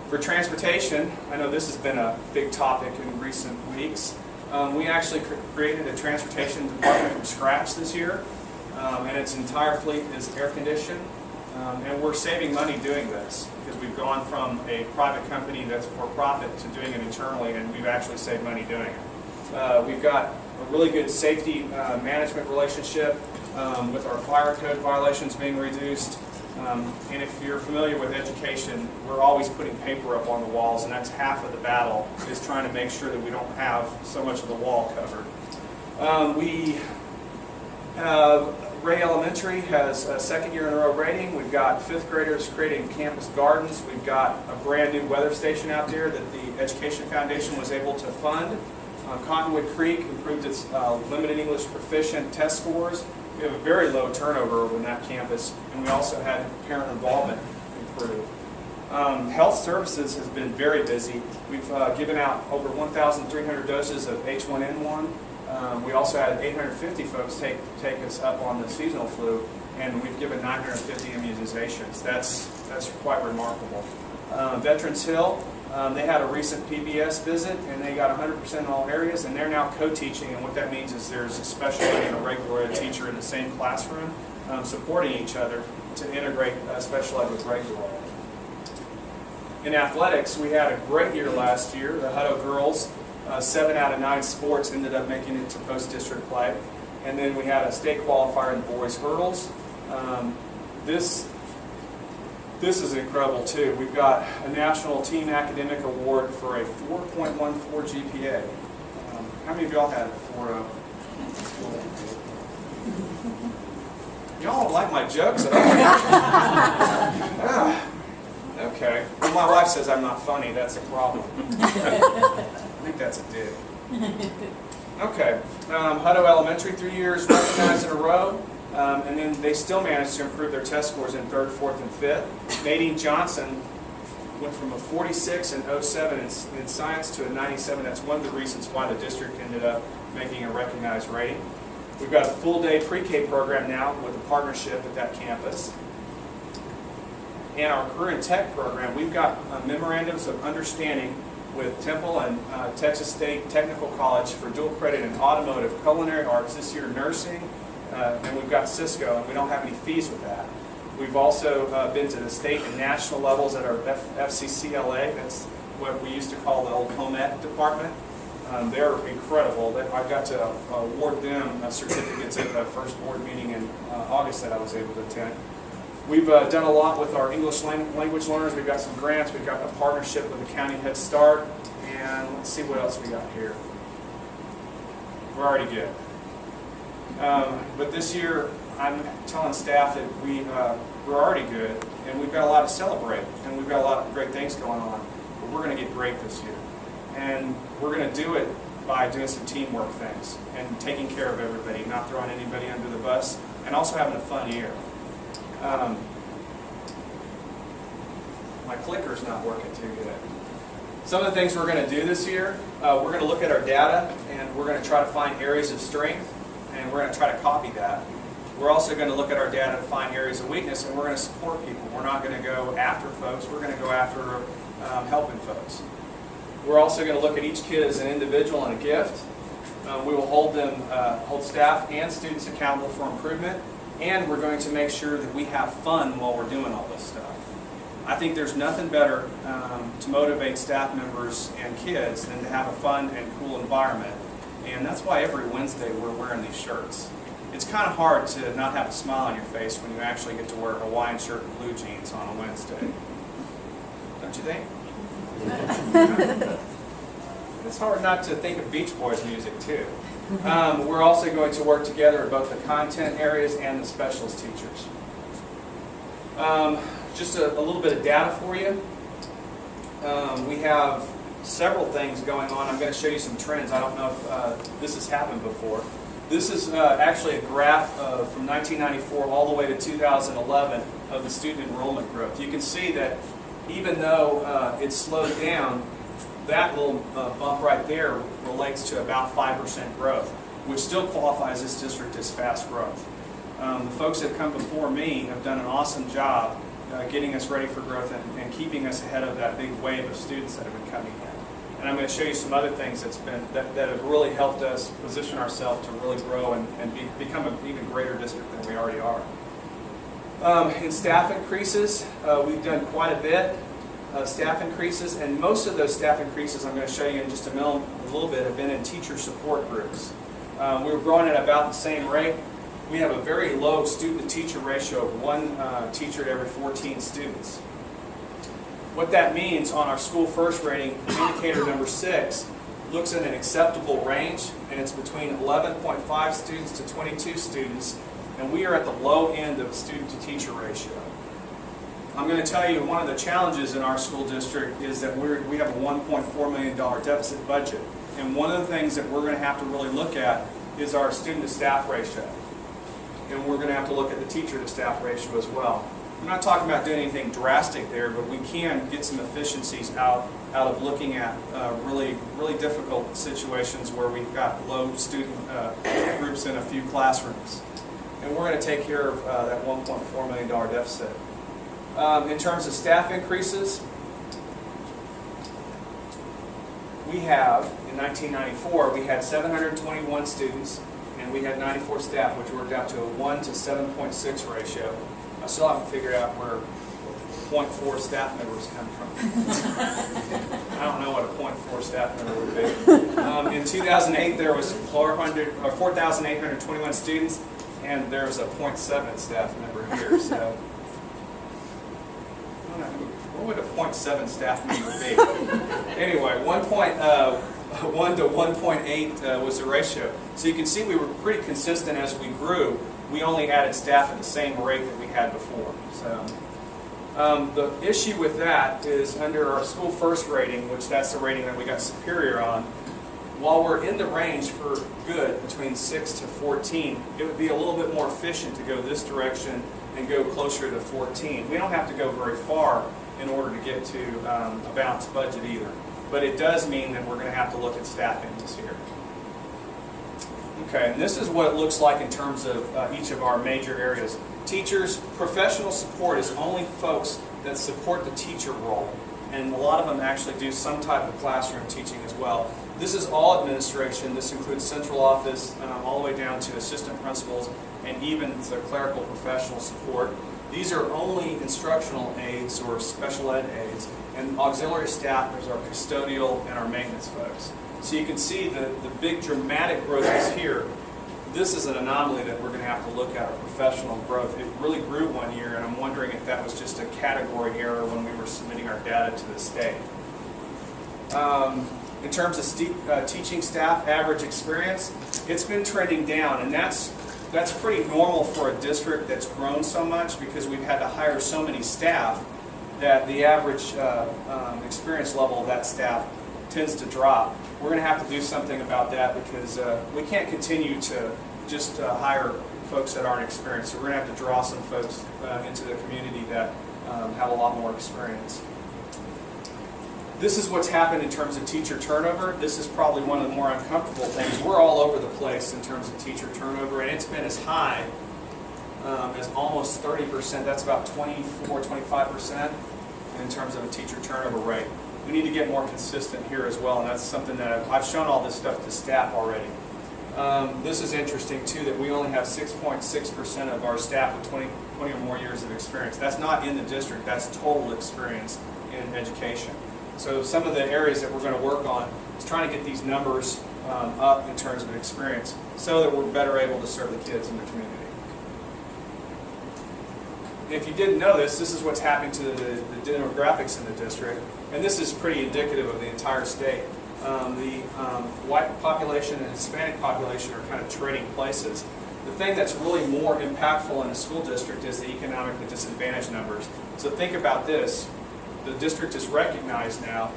For transportation, I know this has been a big topic in recent weeks. We actually created a transportation department from scratch this year, and its entire fleet is air conditioned. And we're saving money doing this because we've gone from a private company that's for profit to doing it internally, and we've actually saved money doing it. We've got a really good safety management relationship with our fire code violations being reduced. And if you're familiar with education, we're always putting paper up on the walls, and that's half of the battle, is trying to make sure that we don't have so much of the wall covered. Ray Elementary has a second year in a row rating. We've got 5th graders creating campus gardens. We've got a brand new weather station out there that the Education Foundation was able to fund. Cottonwood Creek improved its limited English proficient test scores. We have a very low turnover on that campus, and we also had parent involvement improve. Health Services has been very busy. We've given out over 1,300 doses of H1N1. We also had 850 folks take us up on the seasonal flu, and we've given 950 immunizations. That's quite remarkable. Veterans Hill, they had a recent PBS visit, and they got 100% in all areas, and they're now co-teaching, and what that means is there's a special ed and a regular ed teacher in the same classroom supporting each other to integrate special ed with regular ed. In athletics, we had a great year last year. The Hutto girls, 7 out of 9 sports ended up making it to post-district play. And then we had a state qualifier in the boys hurdles. This is incredible too. We've got a National Team Academic Award for a 4.14 GPA. How many of y'all had it for y'all don't like my jokes at all? Okay. Well, my wife says I'm not funny. That's a problem. I think that's a dig. Okay. Hutto Elementary, 3 years recognized in a row. And then they still managed to improve their test scores in 3rd, 4th, and 5th. Nadine Johnson went from a 46 in 07 in science to a 97. That's one of the reasons why the district ended up making a recognized rating. We've got a full-day pre-K program now with a partnership at that campus. And our Career and Tech program, we've got memorandums of understanding with Temple and Texas State Technical College for dual credit in automotive, culinary arts, this year nursing, and we've got Cisco, and we don't have any fees with that. We've also been to the state and national levels at our FCCLA. That's what we used to call the old home ec department. They're incredible. I got to award them certificates at the first board meeting in August that I was able to attend. We've done a lot with our English language learners. We've got some grants. We've got a partnership with the County Head Start. And let's see what else we got here. We're already good. But this year, I'm telling staff that we're already good, and we've got a lot to celebrate, and we've got a lot of great things going on. But we're going to get great this year. And we're going to do it by doing some teamwork things and taking care of everybody, not throwing anybody under the bus, and also having a fun year. My clicker's not working too good. Some of the things we're going to do this year, we're going to look at our data, and we're going to try to find areas of strength, and we're going to try to copy that. We're also going to look at our data to find areas of weakness, and we're going to support people. We're not going to go after folks. We're going to go after helping folks. We're also going to look at each kid as an individual and a gift. We will hold staff and students accountable for improvement, and we're going to make sure that we have fun while we're doing all this stuff. I think there's nothing better to motivate staff members and kids than to have a fun and cool environment. And that's why every Wednesday we're wearing these shirts. It's kind of hard to not have a smile on your face when you actually get to wear a Hawaiian shirt and blue jeans on a Wednesday. Don't you think? It's hard not to think of Beach Boys music too. We're also going to work together in both the content areas and the specialist teachers. Just a little bit of data for you. We have several things going on. I'm going to show you some trends. I don't know if this has happened before. This is actually a graph from 1994 all the way to 2011 of the student enrollment growth. You can see that even though it slowed down, that little bump right there relates to about 5% growth, which still qualifies this district as fast growth. The folks that come before me have done an awesome job getting us ready for growth and keeping us ahead of that big wave of students that have been coming in. And I'm going to show you some other things that have really helped us position ourselves to really grow and become an even greater district than we already are. In staff increases, we've done quite a bit of staff increases, and most of those staff increases I'm going to show you in just a little bit have been in teacher support groups. We were growing at about the same rate. We have a very low student-to-teacher ratio of 1 teacher to every 14 students. What that means on our school first rating, indicator number 6, looks at an acceptable range, and it's between 11.5 students to 22 students, and we are at the low end of student-to-teacher ratio. I'm going to tell you one of the challenges in our school district is that we have a $1.4 million deficit budget, and one of the things that we're going to have to really look at is our student-to-staff ratio. And we're going to have to look at the teacher-to-staff ratio as well. I'm not talking about doing anything drastic there, but we can get some efficiencies out of looking at really difficult situations where we've got low student groups in a few classrooms. And we're going to take care of that $1.4 million deficit. In terms of staff increases, we have, in 1994, we had 721 students, and we had 94 staff, which worked out to a 1 to 7.6 ratio. I still haven't figured out where 0.4 staff members come from. I don't know what a 0.4 staff member would be. In 2008, there was 4,821 students, and there was a 0.7 staff member here. So, I don't know, what would a 0.7 staff member be? Anyway, 1 to 1.8 was the ratio. So you can see we were pretty consistent as we grew. We only added staff at the same rate that we had before. So the issue with that is under our school first rating, which that's the rating that we got superior on, while we're in the range for good between 6 to 14, it would be a little bit more efficient to go this direction and go closer to 14. We don't have to go very far in order to get to a balanced budget either. But it does mean that we're going to have to look at staffing this year. Okay, and this is what it looks like in terms of each of our major areas. Teachers, professional support is only folks that support the teacher role. And a lot of them actually do some type of classroom teaching as well. This is all administration. This includes central office, all the way down to assistant principals, and even the clerical professional support. These are only instructional aides or special ed aides, and auxiliary staff is our custodial and our maintenance folks. So you can see the big dramatic growth is here. This is an anomaly that we're going to have to look at, our professional growth. It really grew one year, and I'm wondering if that was just a category error when we were submitting our data to the state. In terms of teaching staff average experience, it's been trending down, and that's pretty normal for a district that's grown so much because we've had to hire so many staff that the average experience level of that staff tends to drop. We're going to have to do something about that because we can't continue to just hire folks that aren't experienced. So we're going to have to draw some folks into the community that have a lot more experience. This is what's happened in terms of teacher turnover. This is probably one of the more uncomfortable things. We're all over the place in terms of teacher turnover, and it's been as high as almost 30%. That's about 24, 25% in terms of a teacher turnover rate. We need to get more consistent here as well, and that's something that I've shown all this stuff to staff already. This is interesting too, that we only have 6.6% of our staff with 20 or more years of experience. That's not in the district, that's total experience in education. So some of the areas that we're going to work on is trying to get these numbers up in terms of experience so that we're better able to serve the kids in the community. If you didn't know this, this is what's happening to the demographics in the district, and this is pretty indicative of the entire state. The white population and Hispanic population are kind of trading places. The thing that's really more impactful in a school district is the economically disadvantaged numbers. So think about this. The district is recognized now,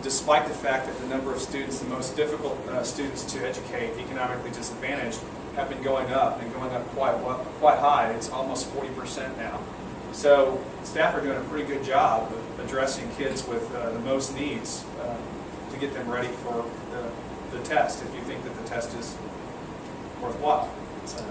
despite the fact that the number of students, the most difficult students to educate, economically disadvantaged, have been going up and going up quite high. It's almost 40% now. So staff are doing a pretty good job of addressing kids with the most needs to get them ready for the test, if you think that the test is worthwhile. So,